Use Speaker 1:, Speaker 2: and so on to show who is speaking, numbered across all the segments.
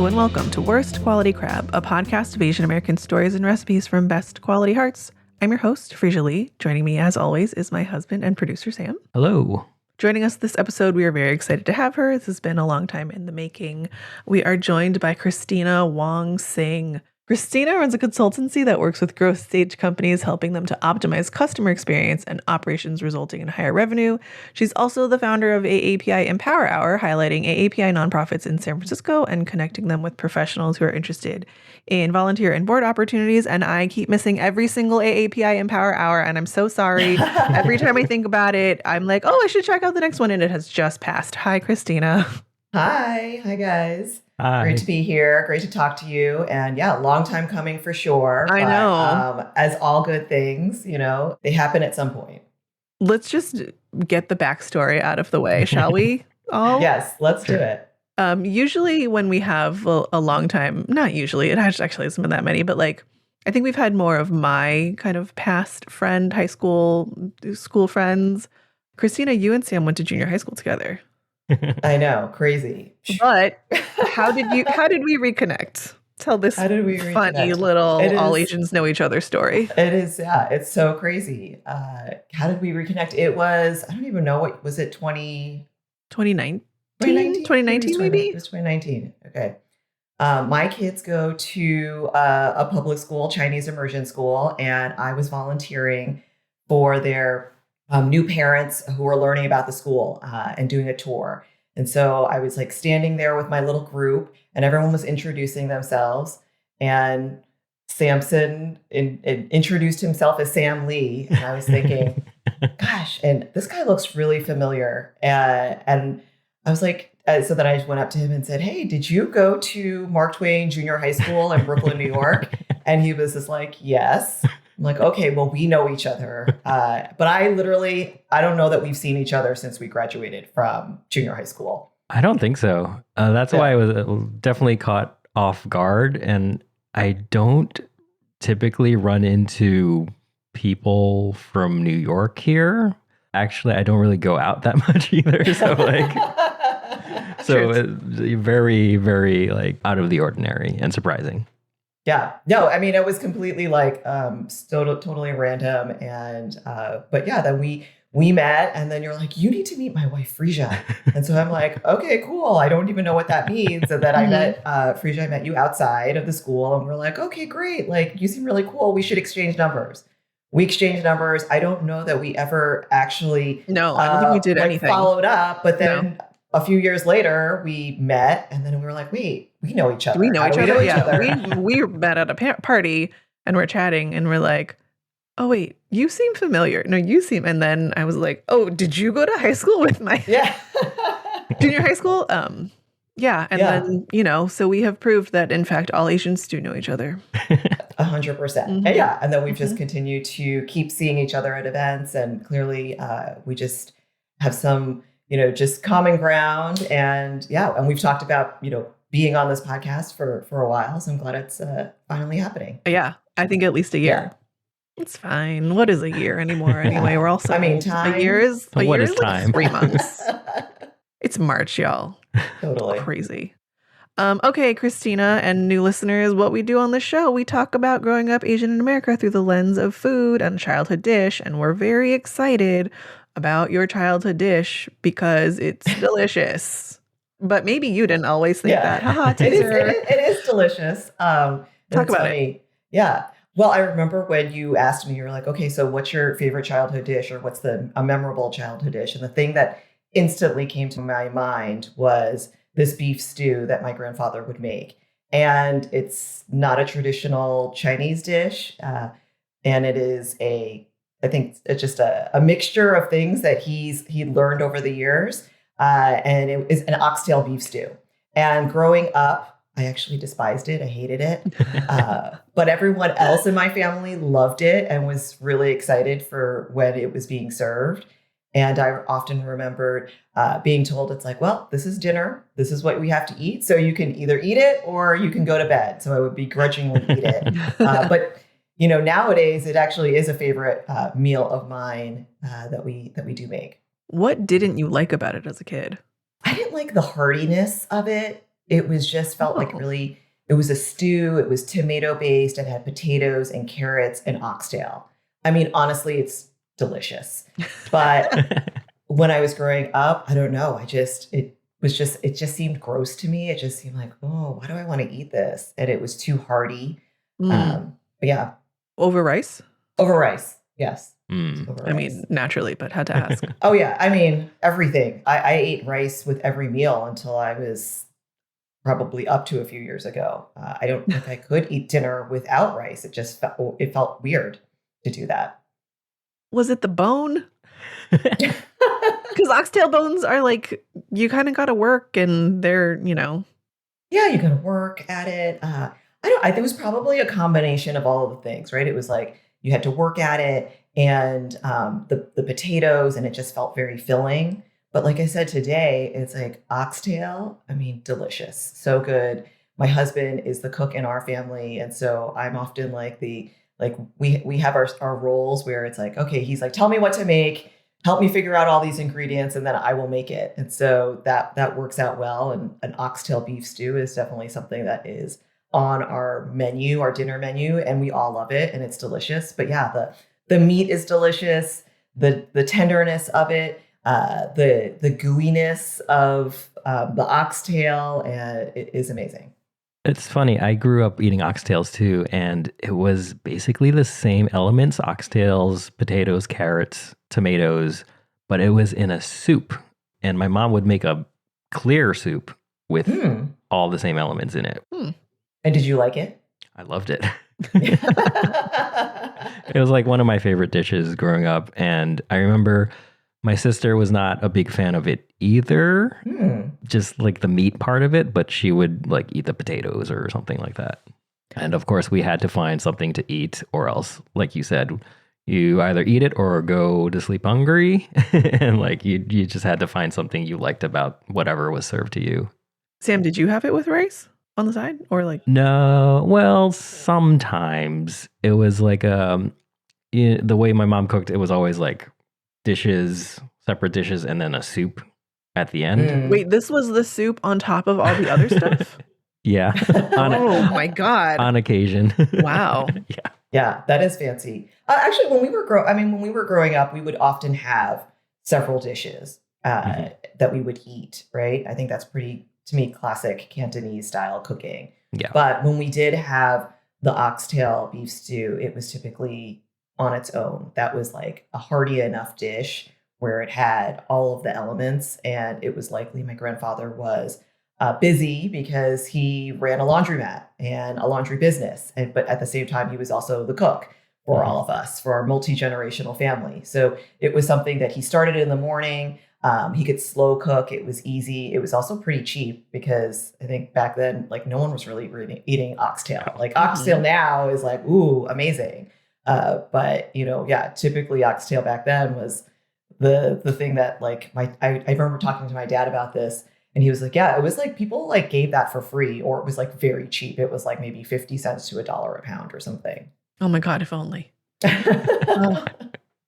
Speaker 1: and welcome to Worst Quality Crab, a podcast of Asian American stories and recipes from best quality hearts. I'm your host, Freesia Lee. Joining me, as always, is my husband and producer, Sam.
Speaker 2: Hello.
Speaker 1: Joining us this episode, we are very excited to have her. This has been a long time in the making. We are joined by Christina Wong Singh. Christina runs a consultancy that works with growth stage companies, helping them to optimize customer experience and operations resulting in higher revenue. She's also the founder of AAPI Empower Hour, highlighting AAPI nonprofits in San Francisco and connecting them with professionals who are interested in volunteer and board opportunities. And I keep missing every single AAPI Empower Hour, and I'm so sorry. Every time I think about it, I'm like, oh, I should check out the next one, and it has just passed. Hi, Christina.
Speaker 3: Hi guys.
Speaker 2: Hi.
Speaker 3: Great to be here. Great to talk to you. And yeah, long time coming for sure.
Speaker 1: I know.
Speaker 3: As all good things, they happen at some point.
Speaker 1: Let's just get the backstory out of the way, shall we?
Speaker 3: Yes, let's do it.
Speaker 1: Usually when we have a long time, not usually, it actually hasn't been that many, but like, I think we've had more of my kind of past friend, high school friends. Christina, you and Sam went to junior high school together.
Speaker 3: I know, crazy.
Speaker 1: But how did we reconnect? Tell this funny little all Asians know each other story.
Speaker 3: It is, yeah, it's so crazy. How did we reconnect? It was, I don't even know, what was it,
Speaker 1: 2019 maybe?
Speaker 3: It was 2019. Okay. My kids go to a public school, Chinese immersion school, and I was volunteering for their new parents who were learning about the school and doing a tour. And so I was like standing there with my little group and everyone was introducing themselves. And Samson introduced himself as Sam Lee. And I was thinking, gosh, and this guy looks really familiar. And I was like, so then I just went up to him and said, hey, did you go to Mark Twain Junior High School in Brooklyn, New York? And he was just like, yes. I'm like, okay, well, we know each other. But I don't know that we've seen each other since we graduated from junior high school.
Speaker 2: I don't think so. That's why I was definitely caught off guard. And I don't typically run into people from New York here. Actually, I don't really go out that much either. So it's very, very like out of the ordinary and surprising.
Speaker 3: Yeah, no, I mean, it was completely like totally random. And but yeah, then we met and then you're like, you need to meet my wife, Freesia. And so I'm like, okay, cool. I don't even know what that means. And then I met Freesia, I met you outside of the school and we're like, okay, great. Like, you seem really cool. We should exchange numbers. We exchanged numbers. I don't know that we ever actually
Speaker 1: I don't think we did anything.
Speaker 3: Followed up. But then a few years later, we met and then we were like, wait, we know each other.
Speaker 1: We know each other. Yeah. We met at a party and we're chatting and we're like, oh, wait, you seem familiar. No, you seem. And then I was like, oh, did you go to high school with my junior high school? Yeah. And then, so we have proved that, in fact, all Asians do know each other.
Speaker 3: 100%. Mm-hmm. And yeah. And then we've just continued to keep seeing each other at events. And clearly we just have some, just common ground. And and we've talked about, being on this podcast for a while. So I'm glad it's finally happening.
Speaker 1: Yeah. I think at least a year. Yeah. It's fine. What is a year anymore? Anyway, we're also,
Speaker 3: time.
Speaker 1: A year is
Speaker 2: time?
Speaker 1: Like 3 months. It's March, y'all.
Speaker 3: Totally.
Speaker 1: Crazy. Okay, Christina and new listeners, what we do on the show, we talk about growing up Asian in America through the lens of food and a childhood dish. And we're very excited about your childhood dish because it's delicious. But maybe you didn't always think that. Haha,
Speaker 3: it is delicious.
Speaker 1: Talk about it.
Speaker 3: Yeah. Well, I remember when you asked me, you were like, okay, so what's your favorite childhood dish or what's a memorable childhood dish? And the thing that instantly came to my mind was this beef stew that my grandfather would make. And it's not a traditional Chinese dish. And it is I think it's just a mixture of things that he learned over the years. And it is an oxtail beef stew. And growing up, I actually despised it. I hated it. But everyone else in my family loved it and was really excited for when it was being served. And I often remembered being told, it's like, well, this is dinner. This is what we have to eat. So you can either eat it or you can go to bed. So I would begrudgingly eat it. But nowadays it actually is a favorite meal of mine that we do make.
Speaker 1: What didn't you like about it as a kid?
Speaker 3: I didn't like the heartiness of it. It was just felt like really, it was a stew. It was tomato based. It had potatoes and carrots and oxtail. I mean, honestly, it's delicious. But when I was growing up, I don't know. It just seemed gross to me. It just seemed like, oh, why do I want to eat this? And it was too hearty. But yeah,
Speaker 1: Over rice?
Speaker 3: over rice. Yes. Over
Speaker 1: I
Speaker 3: rice.
Speaker 1: mean, naturally, but had to ask.
Speaker 3: Oh yeah. I mean, everything. I ate rice with every meal until I was probably up to a few years ago. I don't think I could eat dinner without rice. It felt weird to do that.
Speaker 1: Was it the bone? Because oxtail bones are like, you kind of got to work and they're,
Speaker 3: Yeah, you can work at it. I think it was probably a combination of all of the things, right? It was like you had to work at it and the potatoes, and it just felt very filling. But like I said today, it's like oxtail. I mean, delicious, so good. My husband is the cook in our family, and so I'm often like we have our roles where it's like, okay, he's like, tell me what to make, help me figure out all these ingredients, and then I will make it. And so that works out well. And an oxtail beef stew is definitely something that is on our menu, our dinner menu, and we all love it and it's delicious. But yeah, the meat is delicious, the tenderness of it, the gooiness of the oxtail, and it is amazing.
Speaker 2: It's funny. I grew up eating oxtails too, and it was basically the same elements: oxtails, potatoes, carrots, tomatoes, but it was in a soup. And my mom would make a clear soup with all the same elements in it.
Speaker 3: And did you like it?
Speaker 2: I loved it. It was like one of my favorite dishes growing up. And I remember my sister was not a big fan of it either, just like the meat part of it, but she would like eat the potatoes or something like that. And of course, we had to find something to eat, or else, like you said, you either eat it or go to sleep hungry. And like you just had to find something you liked about whatever was served to you.
Speaker 1: Sam, did you have it with rice on the side or like?
Speaker 2: No, well, sometimes it was like the way my mom cooked, it was always like separate dishes, and then a soup at the end.
Speaker 1: Wait, this was the soup on top of all the other stuff?
Speaker 2: Yeah.
Speaker 1: Oh my God.
Speaker 2: On occasion.
Speaker 1: Wow.
Speaker 2: Yeah.
Speaker 3: Yeah, that is fancy. Actually, when we were growing up, we would often have several dishes that we would eat, right? I think that's pretty, to me, classic Cantonese style cooking.
Speaker 2: Yeah.
Speaker 3: But when we did have the oxtail beef stew, it was typically on its own. That was like a hearty enough dish where it had all of the elements. And it was likely my grandfather was busy because he ran a laundromat and a laundry business. But at the same time, he was also the cook for all of us, for our multi-generational family. So it was something that he started in the morning. He could slow cook. It was easy. It was also pretty cheap because I think back then, like no one was really eating oxtail. Like oxtail now is like, ooh, amazing. But typically oxtail back then was the thing that like I remember talking to my dad about this, and he was like, yeah, it was like people like gave that for free, or it was like very cheap. It was like maybe 50 cents to $1 a pound or something.
Speaker 1: Oh my God, if only.
Speaker 2: I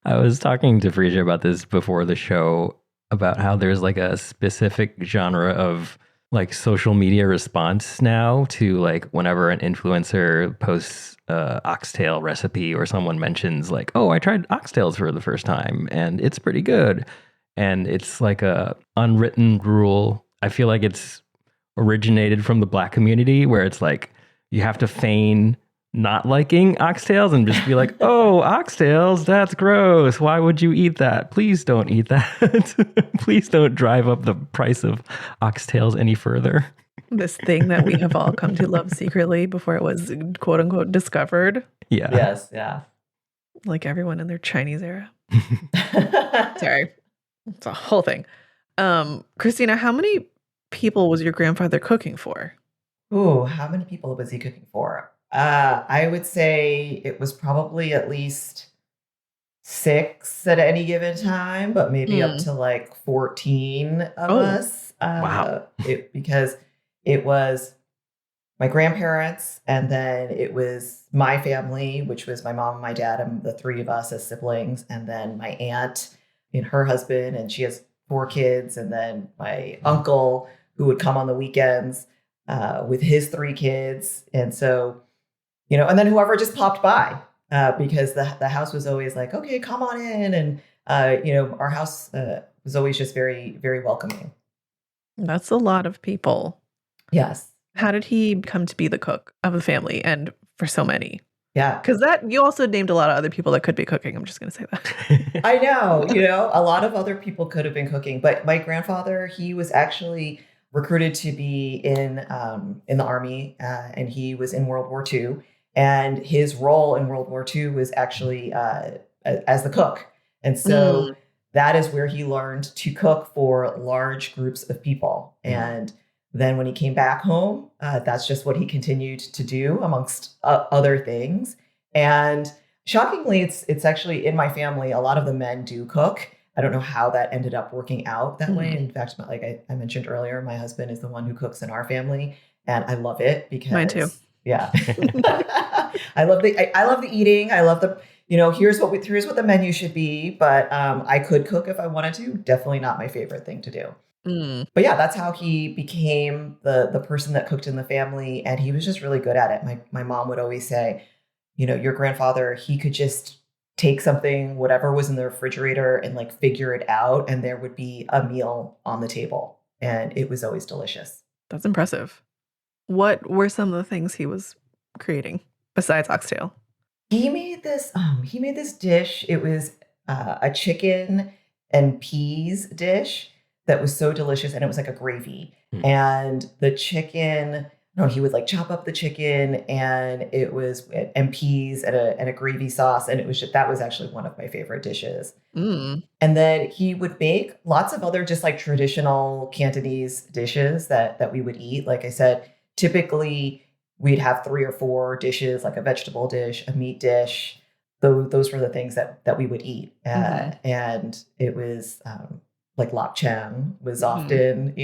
Speaker 2: was talking to Freesia about this before the show, about how there's like a specific genre of like social media response now to like whenever an influencer posts oxtail recipe, or someone mentions like, oh, I tried oxtails for the first time and it's pretty good. And it's like a unwritten rule. I feel like it's originated from the Black community, where it's like you have to feign not liking oxtails and just be like, oh, oxtails, that's gross. Why would you eat that? Please don't eat that. Please don't drive up the price of oxtails any further.
Speaker 1: This thing that we have all come to love secretly before it was quote unquote discovered.
Speaker 2: Yeah.
Speaker 3: Yes. Yeah.
Speaker 1: Like everyone in their Chinese era. Sorry. It's a whole thing. Christina, how many people was your grandfather cooking for?
Speaker 3: Ooh, how many people was he cooking for? I would say it was probably at least 6 at any given time, but maybe up to like 14 of us.
Speaker 2: Wow.
Speaker 3: Because it was my grandparents, and then it was my family, which was my mom and my dad and the 3 of us as siblings, and then my aunt and her husband, and she has 4 kids, and then my uncle who would come on the weekends. with his 3 kids. And so, and then whoever just popped by, because the house was always like, okay, come on in. And, our house was always just very, very welcoming.
Speaker 1: That's a lot of people.
Speaker 3: Yes.
Speaker 1: How did he come to be the cook of the family and for so many?
Speaker 3: Yeah.
Speaker 1: Because you also named a lot of other people that could be cooking. I'm just going to say that.
Speaker 3: I know, a lot of other people could have been cooking, but my grandfather, he was actually recruited to be in the army, and he was in World War II. And his role in World War II was actually as the cook. And so that is where he learned to cook for large groups of people. And then when he came back home, that's just what he continued to do amongst other things. And shockingly, it's actually in my family, a lot of the men do cook. I don't know how that ended up working out that way. In fact, like I mentioned earlier, my husband is the one who cooks in our family, and I love it because
Speaker 1: mine too.
Speaker 3: Yeah, I love the eating. I love the here's what the menu should be. But I could cook if I wanted to. Definitely not my favorite thing to do. But yeah, that's how he became the person that cooked in the family, and he was just really good at it. My mom would always say, your grandfather, he could just take something, whatever was in the refrigerator, and like figure it out, and there would be a meal on the table, and it was always delicious.
Speaker 1: That's impressive. What were some of the things he was creating besides oxtail?
Speaker 3: He made this dish. It was a chicken and peas dish that was so delicious, and it was like a gravy. And the chicken, he would like chop up the chicken, and peas and a gravy sauce, and that was actually one of my favorite dishes. And then he would make lots of other just like traditional Cantonese dishes that we would eat. Like I said, typically we'd have 3 or 4 dishes, like a vegetable dish, a meat dish. Those were the things that we would eat, and it was. Like lap chang was often,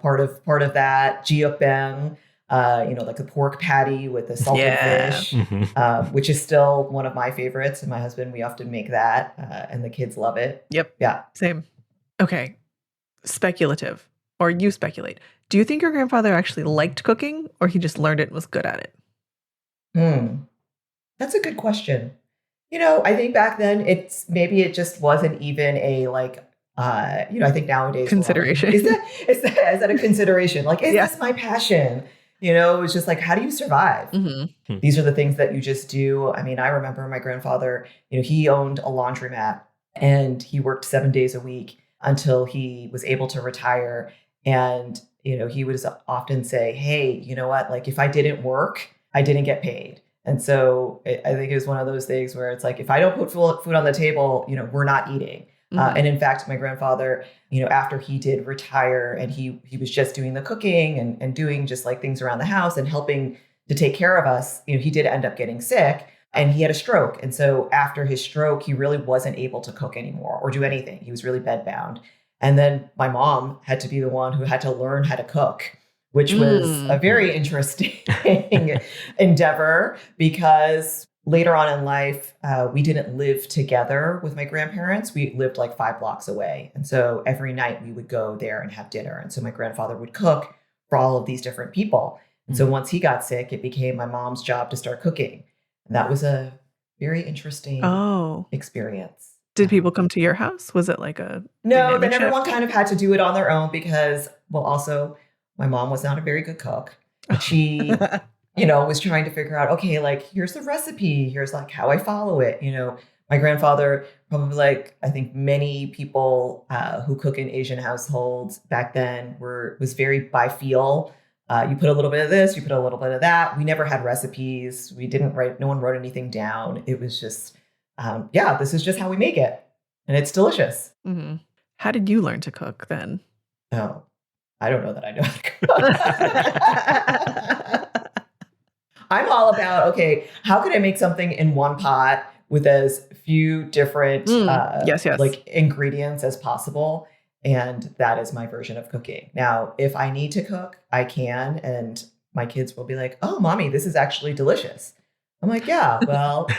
Speaker 3: part of that. Jiukbang, like a pork patty with the salted fish, which is still one of my favorites. And my husband, we often make that, and the kids love it.
Speaker 1: Yep.
Speaker 3: Yeah.
Speaker 1: Same. Okay. Speculative, or you speculate. Do you think your grandfather actually liked cooking, or he just learned it and was good at it?
Speaker 3: That's a good question. I think back then it just wasn't even a like. I think nowadays
Speaker 1: consideration.
Speaker 3: Is that a consideration? Like, is this my passion? It's just like, how do you survive? These are the things that you just do. I mean, I remember my grandfather, he owned a laundromat, and he worked 7 days a week until he was able to retire. And, he would often say, hey, you know what? Like, if I didn't work, I didn't get paid. And so I think it was one of those things where it's like, if I don't put food on the table, we're not eating. And in fact, my grandfather, after he did retire, and he was just doing the cooking and doing just like things around the house and helping to take care of us, he did end up getting sick, and he had a stroke. And so after his stroke, he really wasn't able to cook anymore or do anything. He was really bedbound. And then my mom had to be the one who had to learn how to cook, which was a very interesting endeavor, because later on in life, we didn't live together with my grandparents. We lived like 5 blocks away. And so every night we would go there and have dinner. And so my grandfather would cook for all of these different people. And so once he got sick, it became my mom's job to start cooking. And that was a very interesting experience.
Speaker 1: Did people come to your house? Was it like a
Speaker 3: No, then everyone kind of had to do it on their own because, also my mom was not a very good cook. She was trying to figure out, okay, like, here's the recipe. Here's like how I follow it. My grandfather, probably like, I think many people who cook in Asian households back then was very by feel. You put a little bit of this, you put a little bit of that. We never had recipes. No one wrote anything down. It was just, this is just how we make it. And it's delicious.
Speaker 1: How did you learn to cook then?
Speaker 3: Oh, I don't know that I know how to cook. I'm all about, okay, how can I make something in one pot with as few different like ingredients as possible? And that is my version of cooking. Now, if I need to cook, I can. And my kids will be like, oh, mommy, this is actually delicious. I'm like, yeah, well,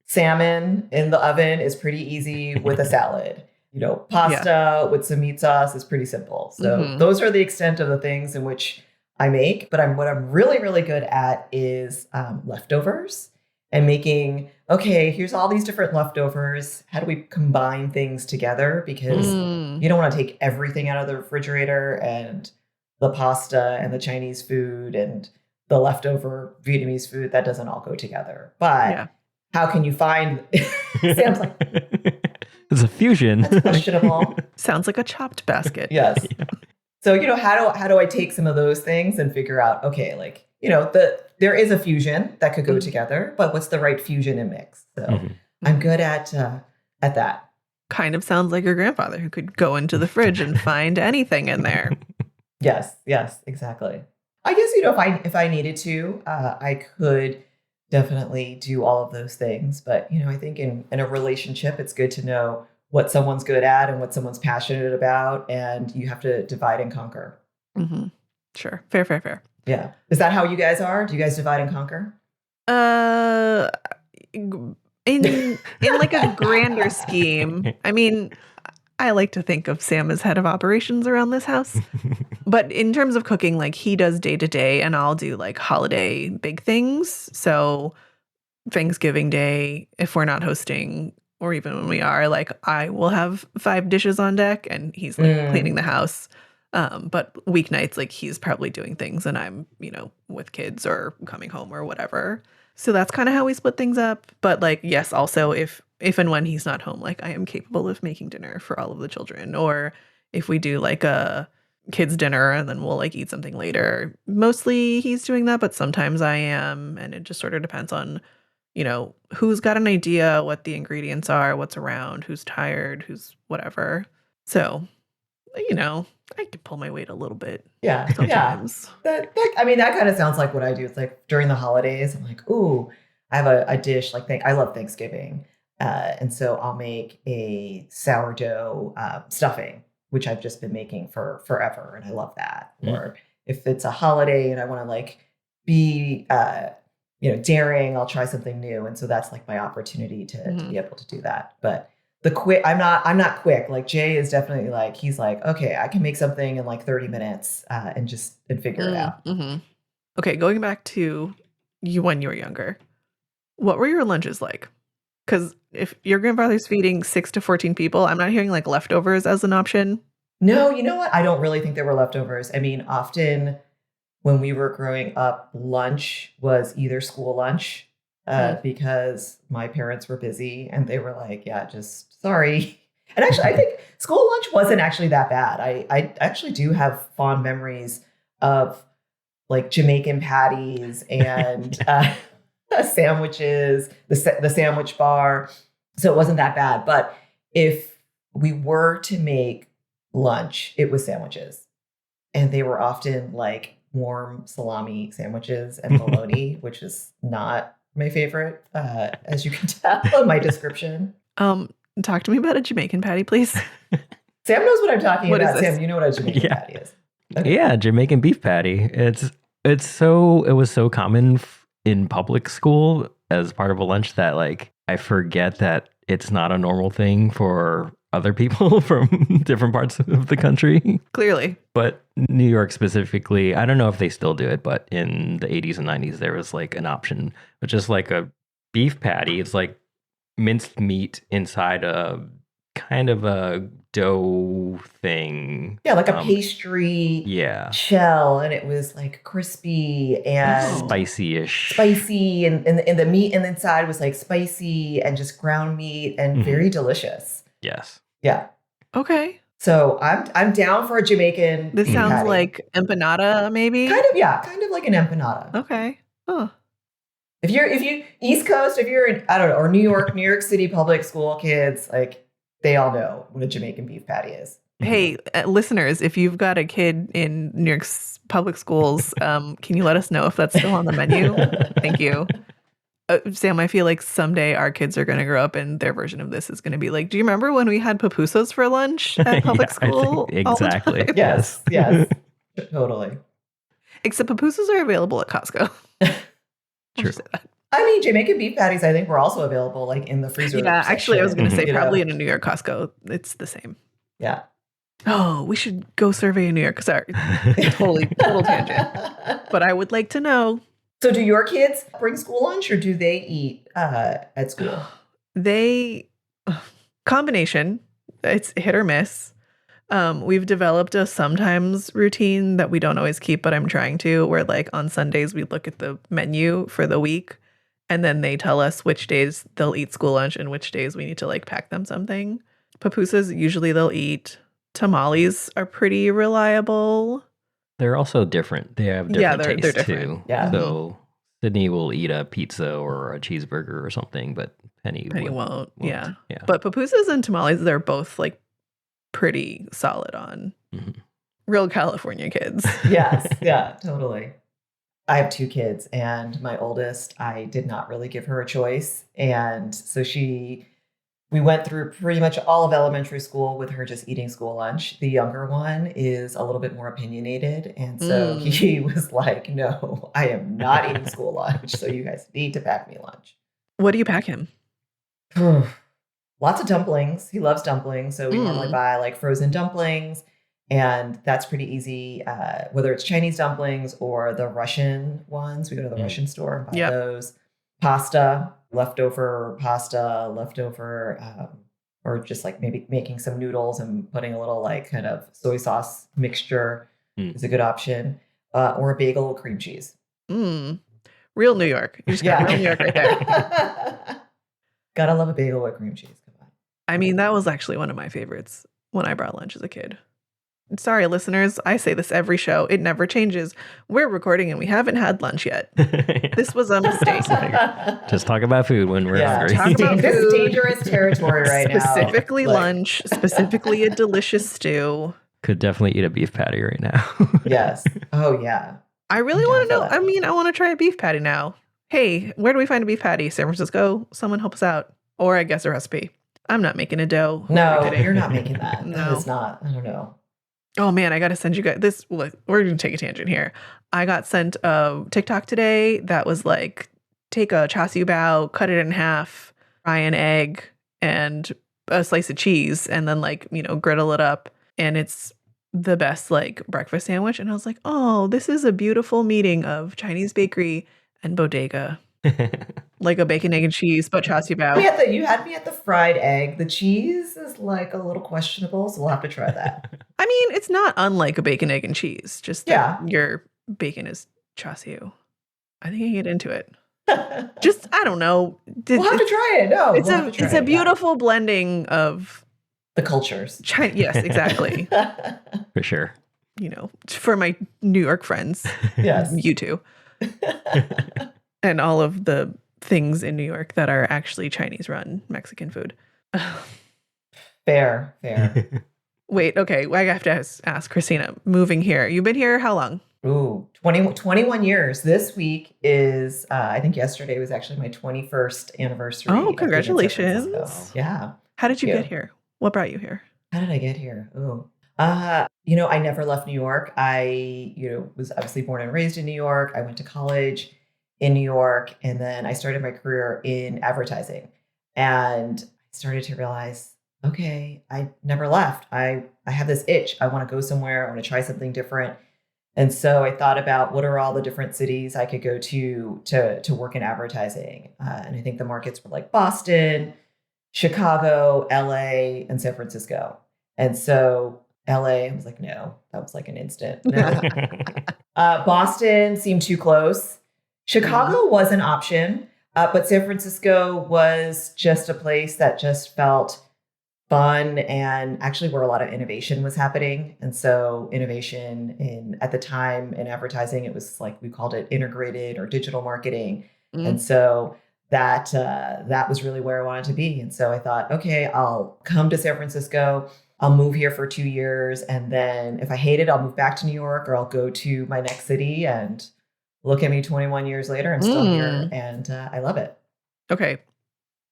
Speaker 3: salmon in the oven is pretty easy with a salad. Pasta with some meat sauce is pretty simple. So those are the extent of the things in which I make, but what I'm really, really good at is leftovers and making, okay, here's all these different leftovers. How do we combine things together? Because you don't want to take everything out of the refrigerator and the pasta and the Chinese food and the leftover Vietnamese food. That doesn't all go together. But how can you find, Sam's like,
Speaker 2: it's a fusion.
Speaker 3: That's questionable.
Speaker 1: Sounds like a chopped basket.
Speaker 3: Yes. Yeah. So, how do I take some of those things and figure out, okay, like, there is a fusion that could go together, but what's the right fusion and mix? So I'm good at that.
Speaker 1: Kind of sounds like your grandfather who could go into the fridge and find anything in there.
Speaker 3: Yes, exactly. I guess, if I needed to, I could definitely do all of those things. But, I think in a relationship, it's good to know what someone's good at and what someone's passionate about. And you have to divide and conquer.
Speaker 1: Mm-hmm. Sure. Fair.
Speaker 3: Yeah. Is that how you guys are? Do you guys divide and conquer?
Speaker 1: In like a grander scheme, I mean, I like to think of Sam as head of operations around this house. But in terms of cooking, like he does day to day and I'll do like holiday big things. So Thanksgiving Day, if we're not hosting, or even when we are, like I will have 5 dishes on deck and he's like cleaning the house. But weeknights, like he's probably doing things and I'm, with kids or coming home or whatever. So that's kind of how we split things up. But like, yes, also if and when he's not home, like I am capable of making dinner for all of the children. Or if we do like a kids dinner and then we'll like eat something later, mostly he's doing that, but sometimes I am. And it just sort of depends on, who's got an idea, what the ingredients are, what's around, who's tired, who's whatever. So, I could pull my weight a little bit.
Speaker 3: Yeah.
Speaker 1: Sometimes.
Speaker 3: Yeah. That kind of sounds like what I do. It's like during the holidays, I'm like, ooh, I have a dish. Like, I love Thanksgiving. And so I'll make a sourdough stuffing, which I've just been making for forever. And I love that. Or if it's a holiday and I want to like be, daring, I'll try something new. And so that's like my opportunity to be able to do that. But I'm not quick. Like Jay is definitely like, he's like, okay, I can make something in like 30 minutes and figure it out.
Speaker 1: Mm-hmm. Okay. Going back to you when you were younger, what were your lunches like? Because if your grandfather's feeding 6 to 14 people, I'm not hearing like leftovers as an option.
Speaker 3: No, you know what? I don't really think there were leftovers. I mean, often when we were growing up, lunch was either school lunch because my parents were busy and they were like, yeah, just sorry. And actually, I think school lunch wasn't actually that bad. I actually do have fond memories of like Jamaican patties and sandwiches, the sandwich bar. So it wasn't that bad. But if we were to make lunch, it was sandwiches. And they were often like warm salami sandwiches and bologna, which is not my favorite, as you can tell in my description.
Speaker 1: Talk to me about a Jamaican patty, please.
Speaker 3: Sam knows what I'm talking about. Sam, you know what a Jamaican patty is.
Speaker 2: Okay. Yeah, Jamaican beef patty. It was so common in public school as part of a lunch that like I forget that it's not a normal thing for other people from different parts of the country.
Speaker 1: Clearly.
Speaker 2: But New York specifically, I don't know if they still do it, but in the 80s and 90s, there was like an option, which is like a beef patty. It's like minced meat inside a kind of a dough thing.
Speaker 3: Yeah, like a pastry shell. And it was like crispy and
Speaker 2: spicy-ish.
Speaker 3: Spicy. And the meat and inside was like spicy and just ground meat and very delicious.
Speaker 2: Yes.
Speaker 3: Yeah.
Speaker 1: Okay.
Speaker 3: So I'm down for a Jamaican.
Speaker 1: This sounds
Speaker 3: patty.
Speaker 1: like empanada, maybe.
Speaker 3: Kind of like an empanada.
Speaker 1: Okay. Oh.
Speaker 3: If you East Coast, if you're in, I don't know, or New York City public school kids, like they all know what a Jamaican beef patty is.
Speaker 1: Hey, listeners, if you've got a kid in New York's public schools, can you let us know if that's still on the menu? Thank you. Sam, I feel like someday our kids are going to grow up and their version of this is going to be like, do you remember when we had pupusas for lunch at public school?
Speaker 2: Exactly.
Speaker 3: Yes. Totally.
Speaker 1: Except pupusas are available at Costco.
Speaker 2: True.
Speaker 3: I mean, Jamaican beef patties, I think, were also available like in the freezer.
Speaker 1: Yeah,
Speaker 3: section,
Speaker 1: actually, I was going to say probably in a New York Costco. It's the same.
Speaker 3: Yeah.
Speaker 1: Oh, we should go survey in New York. Sorry, total tangent. But I would like to know.
Speaker 3: So do your kids bring school lunch or do they eat at school?
Speaker 1: They combination. It's hit or miss. We've developed a sometimes routine that we don't always keep, but I'm trying to, where like on Sundays we look at the menu for the week and then they tell us which days they'll eat school lunch and which days we need to like pack them something. Pupusas, usually they'll eat. Tamales are pretty reliable.
Speaker 2: They're also different. They have
Speaker 1: Yeah,
Speaker 2: different
Speaker 1: they're
Speaker 2: tastes
Speaker 1: different.
Speaker 2: too.
Speaker 3: Yeah.
Speaker 2: So Sydney will eat a pizza or a cheeseburger or something, but Penny
Speaker 1: Won't. Yeah.
Speaker 2: Yeah.
Speaker 1: But pupusas and tamales, they're both like pretty solid on.
Speaker 2: Mhm.
Speaker 1: Real California kids.
Speaker 3: Yes. Yeah, totally. I have 2 kids, and my oldest, I did not really give her a choice. And so we went through pretty much all of elementary school with her just eating school lunch. The younger one is a little bit more opinionated. And so he was like, no, I am not eating school lunch. So you guys need to pack me lunch.
Speaker 1: What do you pack him?
Speaker 3: Lots of dumplings. He loves dumplings. So we normally buy like frozen dumplings. And that's pretty easy, whether it's Chinese dumplings or the Russian ones. We go to the Russian store and buy those. Pasta, leftover, or just like maybe making some noodles and putting a little like kind of soy sauce mixture is a good option. Or a bagel with cream cheese.
Speaker 1: Real New York. You just got real New York right there.
Speaker 3: Gotta love a bagel with cream cheese. Come on.
Speaker 1: I mean, that was actually one of my favorites when I brought lunch as a kid. Sorry, listeners. I say this every show. It never changes. We're recording and we haven't had lunch yet. This was a mistake.
Speaker 2: Just talk about food when we're hungry.
Speaker 1: Talk about
Speaker 3: This
Speaker 1: food.
Speaker 3: dangerous territory right now.
Speaker 1: Specifically lunch, specifically a delicious stew.
Speaker 2: Could definitely eat a beef patty right now.
Speaker 3: Yes. Oh, yeah.
Speaker 1: I really
Speaker 3: I'm
Speaker 1: want to
Speaker 3: down
Speaker 1: know.
Speaker 3: for that.
Speaker 1: I mean, I want to try a beef patty now. Hey, where do we find a beef patty? San Francisco? Someone help us out. Or I guess a recipe. I'm not making a dough. Who am I
Speaker 3: No,
Speaker 1: kidding?
Speaker 3: you're not making that.
Speaker 1: No.
Speaker 3: That is not. I don't know.
Speaker 1: Oh man, I got to send you guys this. Look, we're going to take a tangent here. I got sent a TikTok today that was like, take a char siu bao, cut it in half, fry an egg and a slice of cheese, and then like, griddle it up. And it's the best like breakfast sandwich. And I was like, oh, this is a beautiful meeting of Chinese bakery and bodega. Like a bacon, egg, and cheese, but char siu bao.
Speaker 3: You had me at the fried egg. The cheese is like a little questionable, so we'll have to try that.
Speaker 1: I mean, it's not unlike a bacon, egg, and cheese. Just that your bacon is char siu. I think I can get into it. Just, I don't know.
Speaker 3: We'll have to try it. No,
Speaker 1: it's a beautiful blending of
Speaker 3: the cultures.
Speaker 1: China. Yes, exactly.
Speaker 2: For sure.
Speaker 1: For my New York friends.
Speaker 3: Yes.
Speaker 1: You too. And all of the things in New York that are actually Chinese run Mexican food.
Speaker 3: Fair.
Speaker 1: Wait, okay. I have to ask Christina, moving here. You've been here how long?
Speaker 3: Ooh, 21 years. This week is, I think yesterday was actually my 21st anniversary.
Speaker 1: Oh, congratulations.
Speaker 3: Yeah.
Speaker 1: How did you get here? What brought you here?
Speaker 3: How did I get here? Ooh. I never left New York. I, was obviously born and raised in New York. I went to college in New York, and then I started my career in advertising. And I started to realize, okay, I never left. I have this itch. I want to go somewhere. I want to try something different. And so I thought about what are all the different cities I could go to work in advertising. And I think the markets were like Boston, Chicago, LA, and San Francisco. And so LA, I was like, no, that was like an instant. No. Boston seemed too close. Chicago was an option, but San Francisco was just a place that just felt fun and actually where a lot of innovation was happening. And so innovation at the time in advertising, it was like we called it integrated or digital marketing. And so that was really where I wanted to be. And so I thought, okay, I'll come to San Francisco. I'll move here for 2 years. And then if I hate it, I'll move back to New York or I'll go to my next city. And look at me 21 years later, I'm still here and I love it.
Speaker 1: Okay.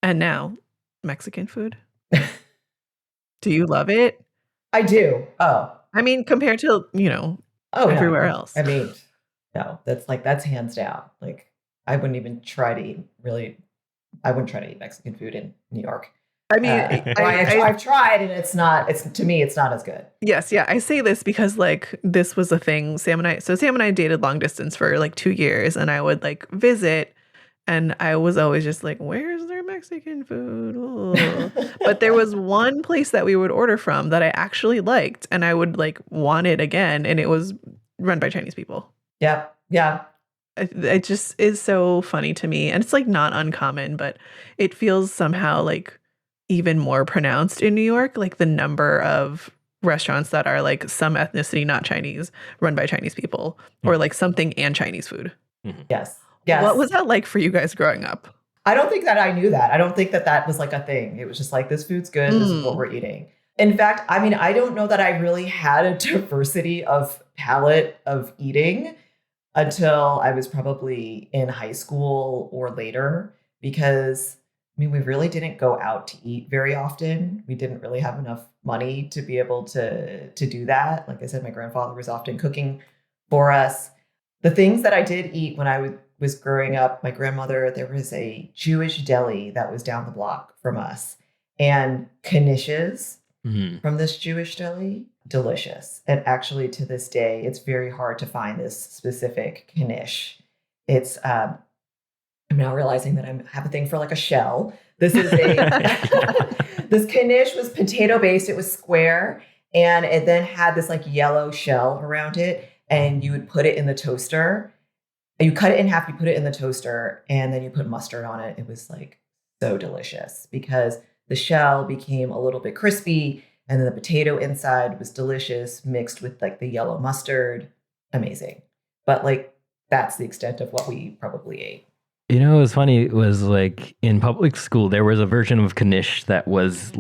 Speaker 1: And now, Mexican food? Do you love it?
Speaker 3: I do. Oh.
Speaker 1: I mean, compared to, everywhere else.
Speaker 3: I mean, no, that's hands down. Like, I wouldn't even try to eat Mexican food in New York.
Speaker 1: I mean,
Speaker 3: I've tried, and it's to me, it's not as good.
Speaker 1: Yes, yeah. I say this because like this was a thing. Sam and I dated long distance for like 2 years, and I would like visit, and I was always just like, where's their Mexican food? Ugh. But there was one place that we would order from that I actually liked, and I would like want it again, and it was run by Chinese people.
Speaker 3: Yeah. Yeah.
Speaker 1: It just is so funny to me, and it's like not uncommon, but it feels somehow like even more pronounced in New York, like the number of restaurants that are like some ethnicity, not Chinese, run by Chinese people, or like something and Chinese food.
Speaker 3: Yes. Yes.
Speaker 1: What was that like for you guys growing up?
Speaker 3: I don't think that I knew that. I don't think that that was like a thing. It was just like, this food's good. This is what we're eating. In fact, I mean, I don't know that I really had a diversity of palate of eating until I was probably in high school or later, because I mean, we really didn't go out to eat very often. We didn't really have enough money to be able to do that. Like I said, my grandfather was often cooking for us. The things that I did eat when I was growing up, my grandmother, there was a Jewish deli that was down the block from us, and knishes from this Jewish deli, delicious. And actually, to this day, it's very hard to find this specific knish. It's I'm now realizing that I have a thing for like a shell. This is this knish was potato based. It was square, and it then had this like yellow shell around it. And you would put it in the toaster. You cut it in half. You put it in the toaster, and then you put mustard on it. It was like so delicious because the shell became a little bit crispy, and then the potato inside was delicious, mixed with like the yellow mustard. Amazing. But like that's the extent of what we probably ate.
Speaker 2: You know, it was funny. It was like in public school, there was a version of knish that was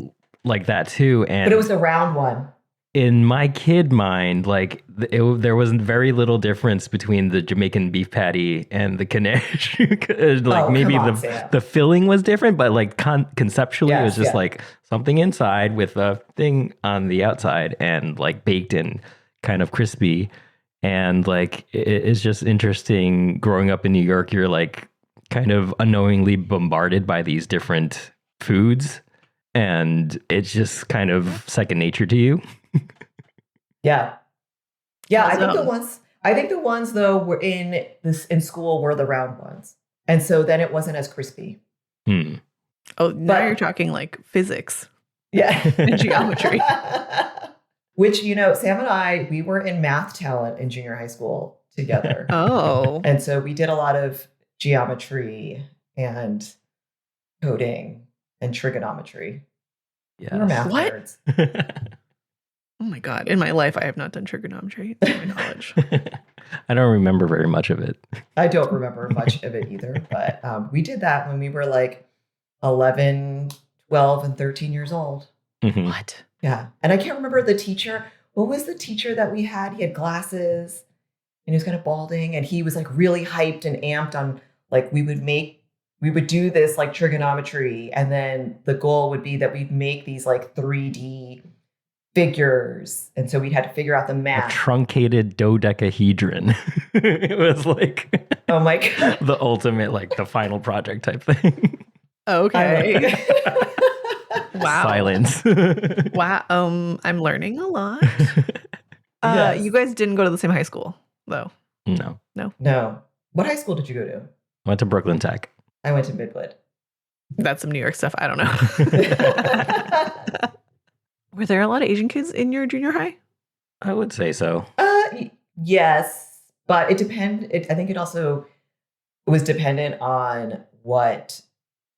Speaker 2: like that too.
Speaker 3: But it was the round one.
Speaker 2: In my kid mind, like there was very little difference between the Jamaican beef patty and the knish. Like maybe the filling was different, but like conceptually, it was just like something inside with a thing on the outside and like baked and kind of crispy. And like it's just interesting growing up in New York. You're like kind of unknowingly bombarded by these different foods, and it's just kind of second nature to you.
Speaker 3: Yeah. I think the ones though were in school were the round ones. And so then it wasn't as crispy.
Speaker 1: Oh, now you're talking like physics.
Speaker 3: Yeah.
Speaker 1: And geometry.
Speaker 3: Which, you know, Sam and I, we were in math talent in junior high school together.
Speaker 1: Oh.
Speaker 3: And so we did a lot of geometry and coding and trigonometry.
Speaker 2: Yeah.
Speaker 3: We were math nerds.
Speaker 1: Oh my God. In my life, I have not done trigonometry, to my knowledge.
Speaker 2: I don't remember very much of it.
Speaker 3: I don't remember much of it either, but we did that when we were like 11, 12, and 13 years old.
Speaker 2: Mm-hmm.
Speaker 1: What?
Speaker 3: Yeah. And I can't remember the teacher. What was the teacher that we had? He had glasses and he was kind of balding, and he was like really hyped and amped on like we would do this like trigonometry, and then the goal would be that we'd make these like 3D figures, and so we'd had to figure out the math.
Speaker 2: A truncated dodecahedron. It was like,
Speaker 3: oh my God,
Speaker 2: the ultimate, like the final project type thing.
Speaker 1: Okay. Wow.
Speaker 2: Silence.
Speaker 1: Wow. I'm learning a lot.
Speaker 3: Yes.
Speaker 1: You guys didn't go to the same high school, though.
Speaker 3: No. What high school did you go to?
Speaker 2: I went to Brooklyn Tech.
Speaker 3: I went to Midwood.
Speaker 1: That's some New York stuff. I don't know. Were there a lot of Asian kids in your junior high?
Speaker 2: I would say so.
Speaker 3: Yes, but it depended. I think it also was dependent on what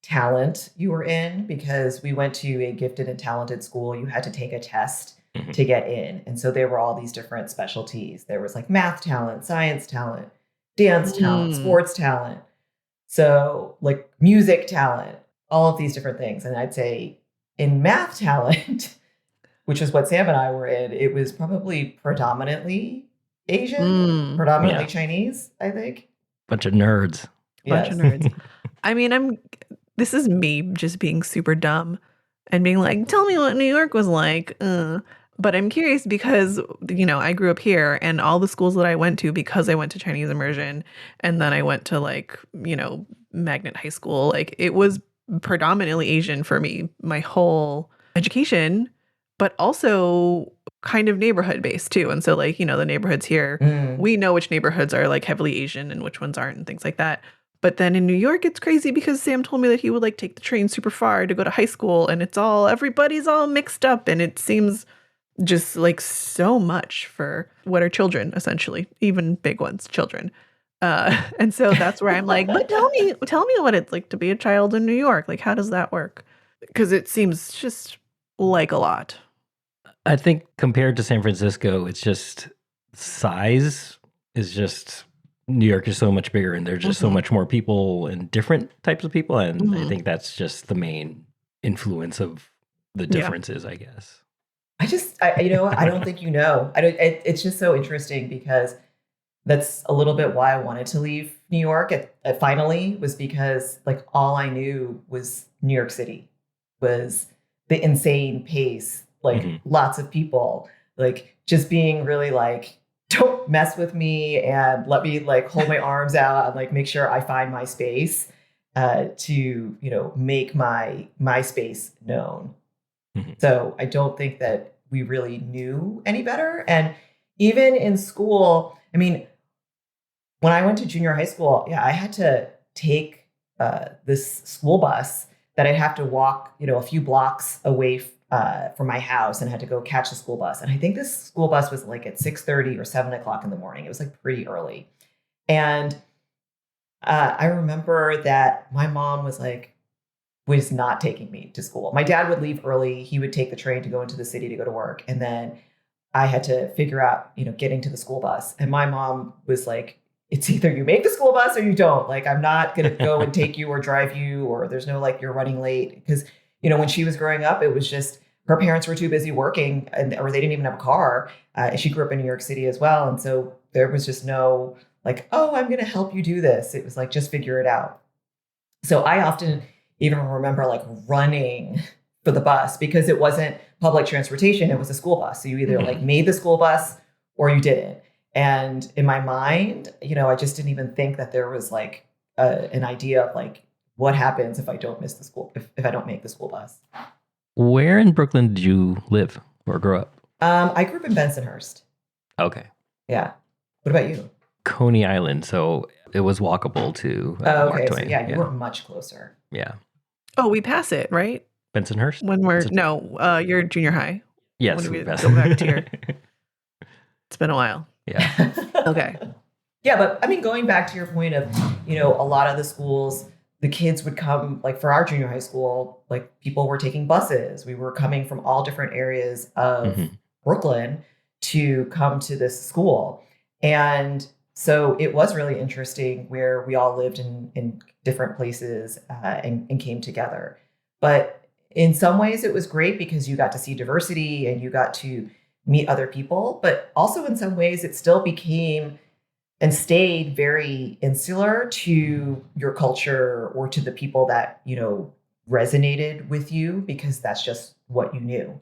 Speaker 3: talent you were in, because we went to a gifted and talented school. You had to take a test to get in. And so there were all these different specialties. There was like math talent, science talent, dance talent, sports talent. So like music talent, all of these different things. And I'd say in math talent, which is what Sam and I were in, it was probably predominantly Asian, predominantly Chinese, I think.
Speaker 2: Bunch of nerds.
Speaker 1: Bunch of nerds. I mean, this is me just being super dumb and being like, tell me what New York was like. But I'm curious because, you know, I grew up here, and all the schools that I went to, because I went to Chinese immersion, and then I went to like, you know, magnet high school, like it was predominantly Asian for me, my whole education, but also kind of neighborhood based too. And so like, the neighborhoods here, we know which neighborhoods are like heavily Asian and which ones aren't and things like that. But then in New York, it's crazy because Sam told me that he would like take the train super far to go to high school, and everybody's all mixed up, and it seems just like so much for what are children, essentially, even big ones, children. And so that's where I'm like, but tell me what it's like to be a child in New York. Like, how does that work? Because it seems just like a lot.
Speaker 2: I think compared to San Francisco, it's just size is just New York is so much bigger, and there's just so much more people and different types of people. And I think that's just the main influence of the differences, I guess.
Speaker 3: I don't think it's just so interesting because that's a little bit why I wanted to leave New York finally, was because like all I knew was New York City, was the insane pace, like lots of people, like just being really like, don't mess with me and let me like hold my arms out and like make sure I find my space to, make my space known. So I don't think that we really knew any better. And even in school, I mean, when I went to junior high school, I had to take this school bus that I'd have to walk, a few blocks away from my house, and had to go catch the school bus. And I think this school bus was like at 6:30 or 7:00 in the morning. It was like pretty early. And I remember that my mom was not taking me to school. My dad would leave early. He would take the train to go into the city to go to work. And then I had to figure out, getting to the school bus. And my mom was like, it's either you make the school bus or you don't. Like, I'm not going to go and take you or drive you, or there's no like, you're running late. Because, when she was growing up, it was just her parents were too busy working, or they didn't even have a car. She grew up in New York City as well. And so there was just no like, oh, I'm going to help you do this. It was like, just figure it out. So I often even remember like running for the bus because it wasn't public transportation. It was a school bus. So you either like made the school bus or you didn't. And in my mind, I just didn't even think that there was like an idea of like, what happens if I don't miss the school, if I don't make the school bus.
Speaker 2: Where in Brooklyn did you live or grow up?
Speaker 3: I grew up in Bensonhurst.
Speaker 2: Okay.
Speaker 3: Yeah. What about you?
Speaker 2: Coney Island. So it was walkable to Mark Twain.
Speaker 3: So you were much closer.
Speaker 2: Yeah.
Speaker 1: Oh, we pass it, right?
Speaker 2: Bensonhurst?
Speaker 1: When you're junior high.
Speaker 2: Yes.
Speaker 1: When we go back to your... It's been a while.
Speaker 2: Yeah.
Speaker 1: Okay.
Speaker 3: Yeah, but I mean, going back to your point of, a lot of the schools, the kids would come, like for our junior high school, like people were taking buses. We were coming from all different areas of Brooklyn to come to this school. And so it was really interesting where we all lived in different places and came together. But in some ways it was great because you got to see diversity and you got to meet other people. But also in some ways it still became and stayed very insular to your culture or to the people that, resonated with you, because that's just what you knew.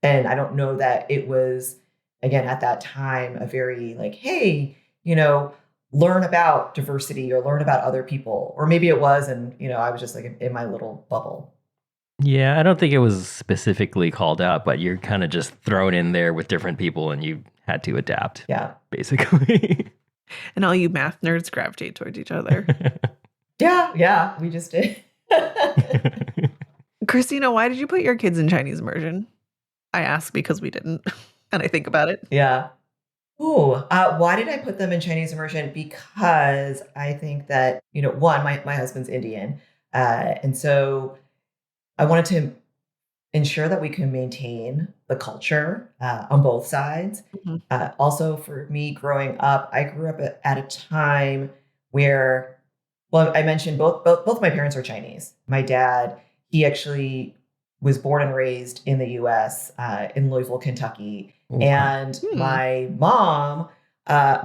Speaker 3: And I don't know that it was, again, at that time, a very like, hey, learn about diversity or learn about other people. Or maybe it was, and, I was just like in my little bubble.
Speaker 2: Yeah, I don't think it was specifically called out, but you're kind of just thrown in there with different people and you had to adapt.
Speaker 3: Yeah.
Speaker 2: Basically.
Speaker 1: And all you math nerds gravitate towards each other.
Speaker 3: Yeah, we just did.
Speaker 1: Christina, why did you put your kids in Chinese immersion? I ask because we didn't, and I think about it.
Speaker 3: Yeah. Ooh, why did I put them in Chinese immersion? Because I think that, one, my husband's Indian. And so I wanted to ensure that we can maintain the culture on both sides. Also, for me growing up, I grew up at a time where, well, I mentioned both my parents are Chinese. My dad, he actually was born and raised in the U.S. In Louisville, Kentucky. Okay. And my mom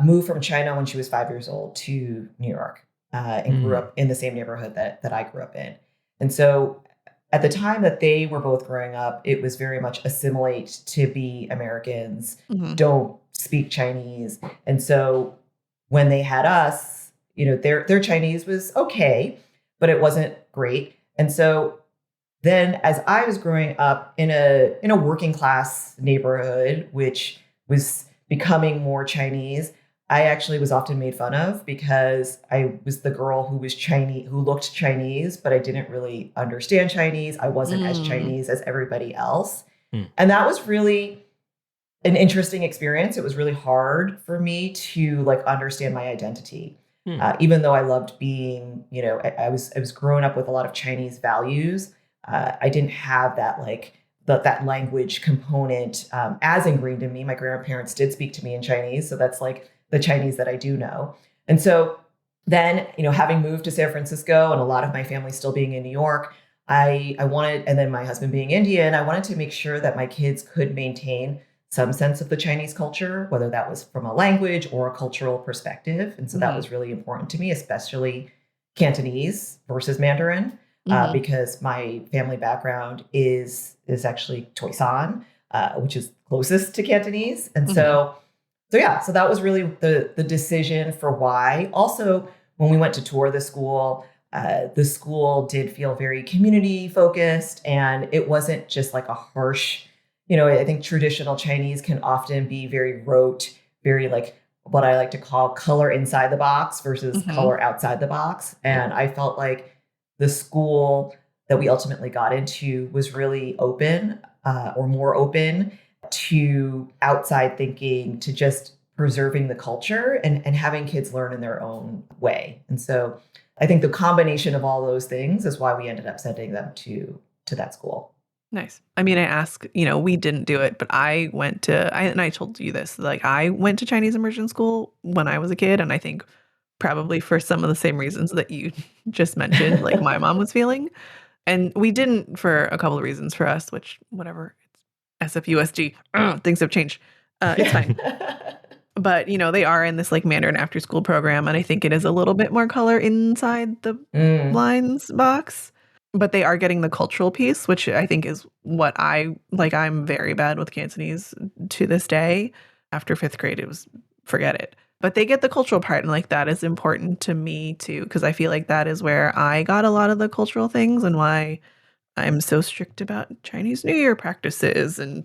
Speaker 3: moved from China when she was 5 years old to New York and grew up in the same neighborhood that I grew up in. And so at the time that they were both growing up, it was very much assimilate to be Americans, don't speak Chinese. And so when they had us, their Chinese was okay, but it wasn't great. And so then as I was growing up in a working class neighborhood, which was becoming more Chinese, I actually was often made fun of because I was the girl who was Chinese, who looked Chinese, but I didn't really understand Chinese. I wasn't as Chinese as everybody else. And that was really an interesting experience. It was really hard for me to like understand my identity. Even though I loved being, I was growing up with a lot of Chinese values. I didn't have that like that language component as ingrained in me. My grandparents did speak to me in Chinese, so that's like the Chinese that I do know. And so then, having moved to San Francisco and a lot of my family still being in New York, I wanted, and then my husband being Indian, I wanted to make sure that my kids could maintain some sense of the Chinese culture, whether that was from a language or a cultural perspective. And so that was really important to me, especially Cantonese versus Mandarin, because my family background is actually Toisan, which is closest to Cantonese. And so that was really the decision for why. Also, when we went to tour the school did feel very community focused, and it wasn't just like a harsh, I think traditional Chinese can often be very rote, very like what I like to call color inside the box versus color outside the box. And I felt like the school that we ultimately got into was really open, or more open to outside thinking, to just preserving the culture and having kids learn in their own way. And so I think the combination of all those things is why we ended up sending them to that school.
Speaker 1: Nice. I mean, I ask, we didn't do it, but and I told you this, like I went to Chinese immersion school when I was a kid. And I think probably for some of the same reasons that you just mentioned, like my mom was feeling. And we didn't for a couple of reasons for us, which whatever, it's SFUSG, things have changed. It's fine. But, they are in this like Mandarin after school program. And I think it is a little bit more color inside the lines box. But they are getting the cultural piece, which I think is what I like. I'm very bad with Cantonese to this day. After 5th grade, forget it. But they get the cultural part. And like that is important to me too, because I feel like that is where I got a lot of the cultural things and why I'm so strict about Chinese New Year practices and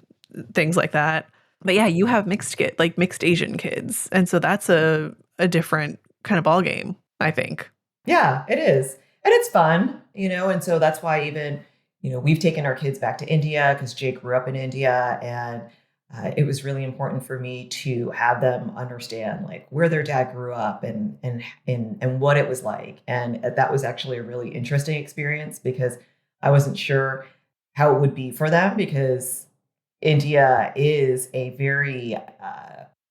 Speaker 1: things like that. But yeah, you have mixed Asian kids. And so that's a different kind of ball game, I think.
Speaker 3: Yeah, it is. And it's fun, and so that's why even, we've taken our kids back to India because Jake grew up in India. And it was really important for me to have them understand like where their dad grew up and what it was like. And that was actually a really interesting experience because I wasn't sure how it would be for them because India is a very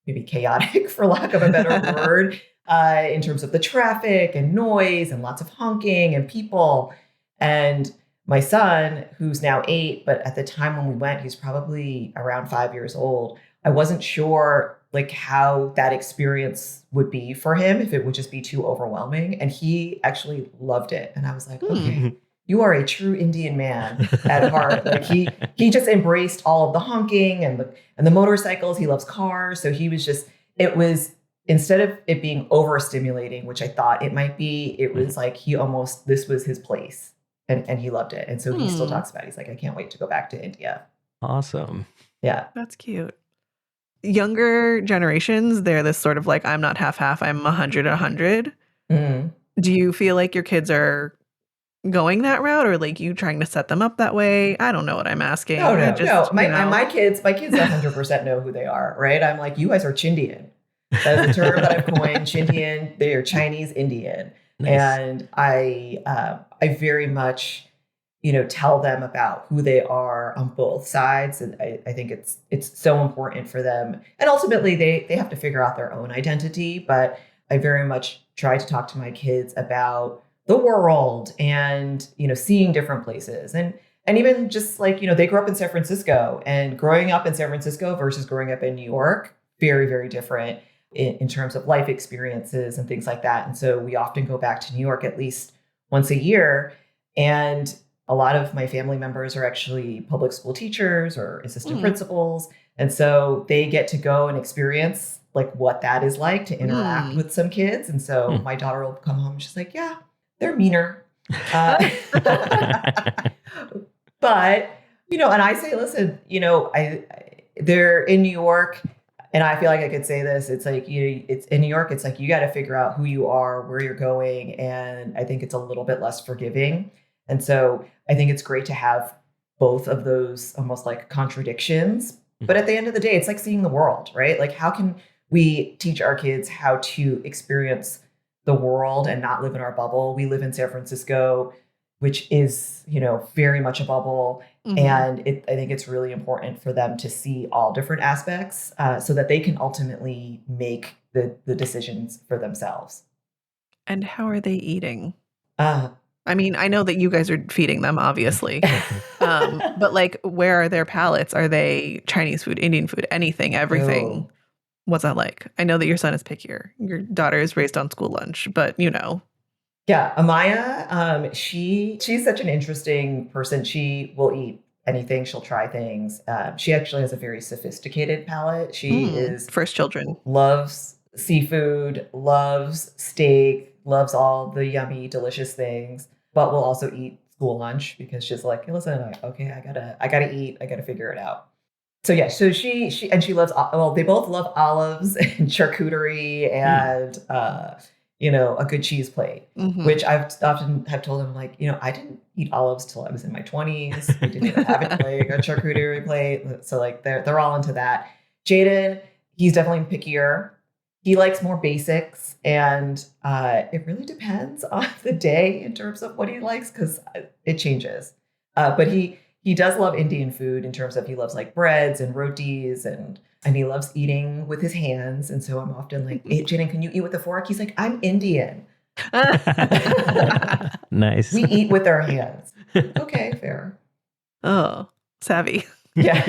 Speaker 3: maybe chaotic, for lack of a better word, in terms of the traffic and noise and lots of honking and people. And my son, who's now 8, but at the time when we went, he's probably around 5 years old. I wasn't sure like how that experience would be for him, if it would just be too overwhelming. And he actually loved it. And I was like, okay, you are a true Indian man at heart. Like he just embraced all of the honking and the motorcycles. He loves cars. So it was, instead of it being overstimulating, which I thought it might be, it was like this was his place and he loved it. And so he still talks about it. He's like, I can't wait to go back to India.
Speaker 2: Awesome.
Speaker 3: Yeah.
Speaker 1: That's cute. Younger generations, they're this sort of like, I'm not half, I'm 100. Do you feel like your kids are going that route or like you trying to set them up that way? I don't know what I'm asking.
Speaker 3: No. My kids 100% know who they are, right? I'm like, you guys are Chindian. That is a term that I've coined, Chindian. They are Chinese Indian. Nice. And I very much, tell them about who they are on both sides. And I think it's so important for them. And ultimately they have to figure out their own identity. But I very much try to talk to my kids about the world and, seeing different places. And even just like, they grew up in San Francisco, and growing up in San Francisco versus growing up in New York, very, very different in terms of life experiences and things like that. And so we often go back to New York at least once a year. And a lot of my family members are actually public school teachers or assistant principals. And so they get to go and experience like what that is like to interact with some kids. And so my daughter will come home and she's like, yeah, they're meaner. Uh, but, and I say, listen, they're in New York, and I feel like I could say this. It's like, it's in New York. It's like, you got to figure out who you are, where you're going. And I think it's a little bit less forgiving. And so I think it's great to have both of those almost like contradictions. But at the end of the day, it's like seeing the world, right? Like, how can we teach our kids how to experience the world and not live in our bubble? We live in San Francisco, which is, very much a bubble.
Speaker 1: Mhm.
Speaker 3: And I think it's really important for them to see all different aspects so that they can ultimately make the decisions for themselves.
Speaker 1: And how are they eating?
Speaker 3: Uh,
Speaker 1: I mean, I know that you guys are feeding them, obviously. But like, where are their palates? Are they Chinese food, Indian food, anything, everything?
Speaker 3: Oh.
Speaker 1: What's that like? I know that your son is pickier. Your daughter is raised on school lunch, but
Speaker 3: Yeah, Amaya, she's such an interesting person. She will eat anything. She'll try things. She actually has a very sophisticated palate. She is
Speaker 1: first children.
Speaker 3: loves seafood, loves steak, loves all the yummy, delicious things, but will also eat school lunch because she's like, listen, okay, I gotta eat. I gotta figure it out. So yeah, so she loves, well, they both love olives and charcuterie and a good cheese plate, which I've often have told them, like, I didn't eat olives till I was in my 20s. We didn't even have it like a charcuterie plate. So like they're all into that. Jaden, he's definitely pickier. He likes more basics, and it really depends on the day in terms of what he likes because it changes. But he does love Indian food in terms of he loves like breads and rotis and he loves eating with his hands. And so I'm often like, hey, Jaden, can you eat with a fork? He's like, I'm Indian.
Speaker 2: Nice.
Speaker 3: We eat with our hands. Okay, fair.
Speaker 1: Oh, savvy.
Speaker 3: Yeah.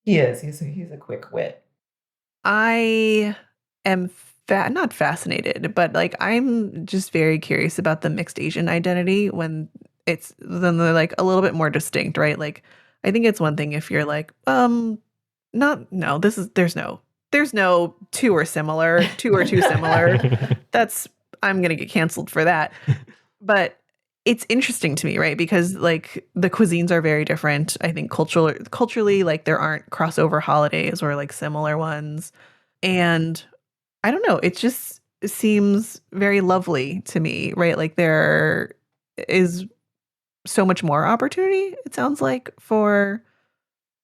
Speaker 3: He is. He's a quick wit.
Speaker 1: I am not fascinated, but like I'm just very curious about the mixed Asian identity when then they're like a little bit more distinct, right? Like I think it's one thing if you're like, not no, there's no two are too similar. I'm gonna get canceled for that. But it's interesting to me, right? Because like the cuisines are very different. I think culturally, like there aren't crossover holidays or like similar ones. And I don't know, it just seems very lovely to me, right? Like there is so much more opportunity, it sounds like, for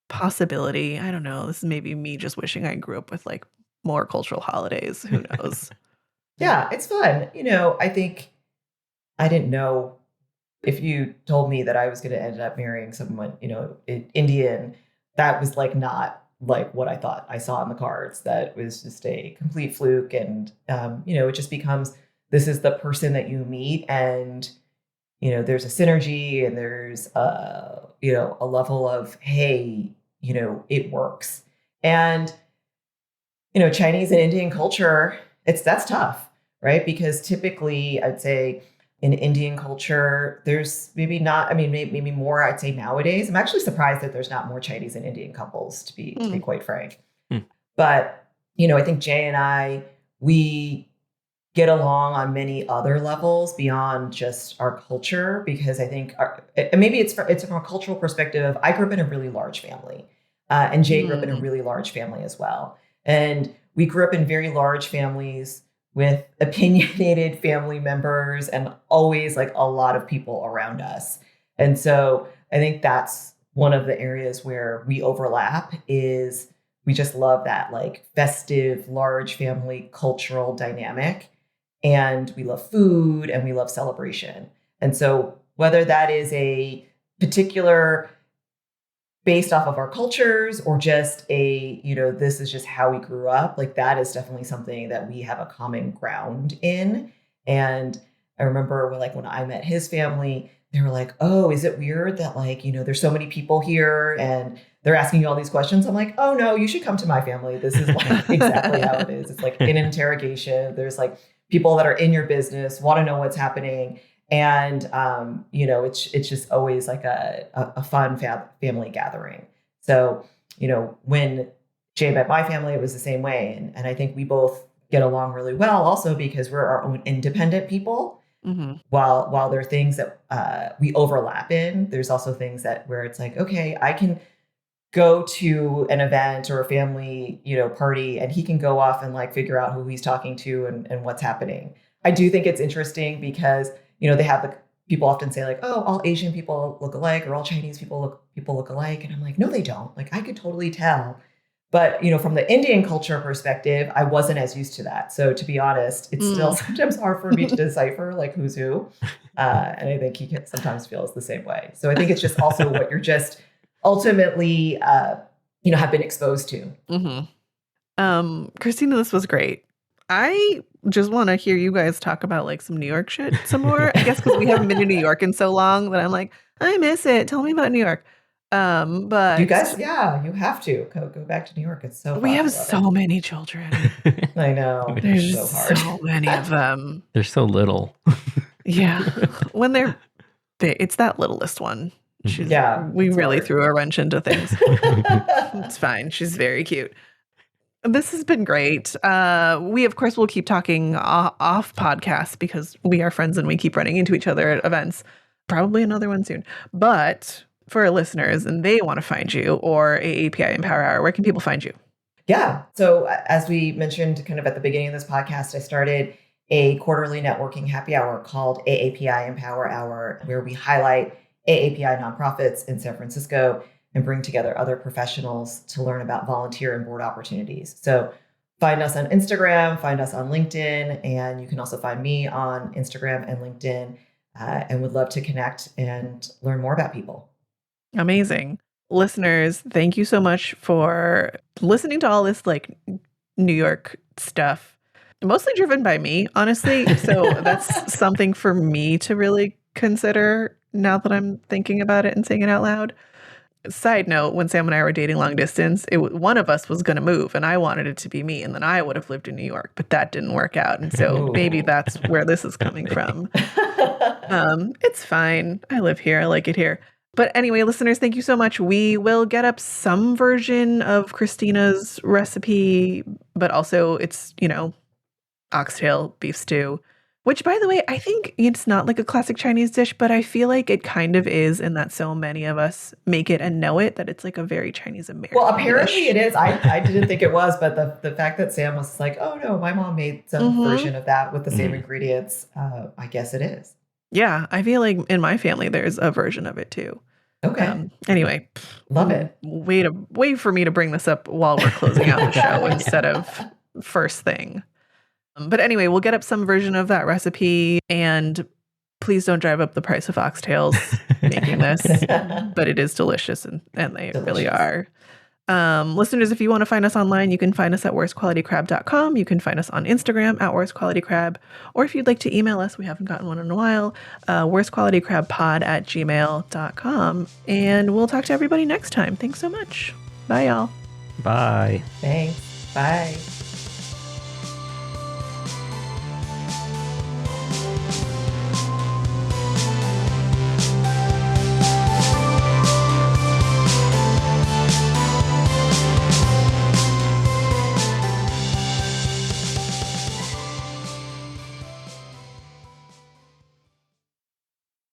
Speaker 1: possibility. I don't know. This is maybe me just wishing I grew up with like more cultural holidays. Who knows?
Speaker 3: Yeah, it's fun. I think I didn't know if you told me that I was going to end up marrying someone, Indian, that was like not like what I thought I saw in the cards. That was just a complete fluke. And, it just becomes this is the person that you meet. And, there's a synergy and there's, a level of, hey, it works. And, Chinese and Indian culture, that's tough, right? Because typically I'd say, in Indian culture, there's maybe not, I mean, maybe more, I'd say nowadays. I'm actually surprised that there's not more Chinese and Indian couples, to be quite frank. But, I think Jay and I, we get along on many other levels beyond just our culture, because I think, and maybe it's from a cultural perspective. I grew up in a really large family, and Jay grew up in a really large family as well. And we grew up in very large families with opinionated family members and always like a lot of people around us. And so I think that's one of the areas where we overlap is we just love that like festive, large family cultural dynamic. And we love food and we love celebration. And so whether that is a particular based off of our cultures or just this is just how we grew up, like that is definitely something that we have a common ground in. And I remember when I met his family, they were like, oh, is it weird that there's so many people here and they're asking you all these questions? I'm like, oh no, you should come to my family. This is like exactly how it is. It's like an interrogation. There's like people that are in your business, want to know what's happening. And, it's just always like a fun family gathering. So, when Jay met my family, it was the same way. And I think we both get along really well also because we're our own independent people. While there are things that we overlap in, there's also things where it's like, okay, I can go to an event or a family, party, and he can go off and like figure out who he's talking to and what's happening. I do think it's interesting because, they have people often say like, oh, all Asian people look alike or all Chinese people look alike. And I'm like, no, they don't. Like I could totally tell. But, from the Indian culture perspective, I wasn't as used to that. So to be honest, it's still sometimes hard for me to decipher like who's who. And I think he sometimes feels the same way. So I think it's just also what you're just ultimately, have been exposed to.
Speaker 1: Christina, this was great. I just want to hear you guys talk about like some New York shit some more. I guess because we haven't been to New York in so long that I'm like, I miss it. Tell me about New York. But
Speaker 3: you guys, you have to go back to New York. It's so fun.
Speaker 1: We have so many children.
Speaker 3: I know.
Speaker 1: There's
Speaker 3: so hard.
Speaker 1: So many of them.
Speaker 2: They're so little.
Speaker 1: Yeah. When it's that littlest one. We really
Speaker 3: hard.
Speaker 1: threw a wrench into things. It's fine. She's very cute. This has been great. We, of course, will keep talking off podcasts because we are friends and we keep running into each other at events. Probably another one soon. But for our listeners and they want to find you or AAPI Empower Hour, where can people find you?
Speaker 3: Yeah. So as we mentioned kind of at the beginning of this podcast, I started a quarterly networking happy hour called AAPI Empower Hour, where we highlight AAPI nonprofits in San Francisco and bring together other professionals to learn about volunteer and board opportunities. So find us on Instagram, find us on LinkedIn, and you can also find me on Instagram and LinkedIn, and would love to connect and learn more about people.
Speaker 1: Amazing. Listeners, thank you so much for listening to all this like New York stuff, mostly driven by me, honestly. So that's something for me to really consider now that I'm thinking about it and saying it out loud. Side note, when Sam and I were dating long distance, one of us was going to move and I wanted it to be me. And then I would have lived in New York, but that didn't work out. And so maybe that's where this is coming from. It's fine. I live here. I like it here. But anyway, listeners, thank you so much. We will get up some version of Christina's recipe, but also it's, oxtail beef stew, which, by the way, I think it's not like a classic Chinese dish, but I feel like it kind of is in that so many of us make it and know it, that it's like a very Chinese American
Speaker 3: Well, apparently
Speaker 1: dish.
Speaker 3: It is. I didn't think it was, but the fact that Sam was like, oh no, my mom made some version of that with the same ingredients, I guess it is.
Speaker 1: Yeah, I feel like in my family, there's a version of it too.
Speaker 3: Okay.
Speaker 1: Anyway,
Speaker 3: love it.
Speaker 1: Wait for me to bring this up while we're closing out the show instead of first thing. But anyway, we'll get up some version of that recipe, and please don't drive up the price of oxtails making this, but it is delicious, and they really are. Listeners, if you want to find us online, you can find us at worstqualitycrab.com. You can find us on Instagram at worstqualitycrab, or if you'd like to email us, we haven't gotten one in a while, worstqualitycrabpod@gmail.com. And we'll talk to everybody next time. Thanks so much. Bye, y'all.
Speaker 2: Bye.
Speaker 3: Thanks. Bye.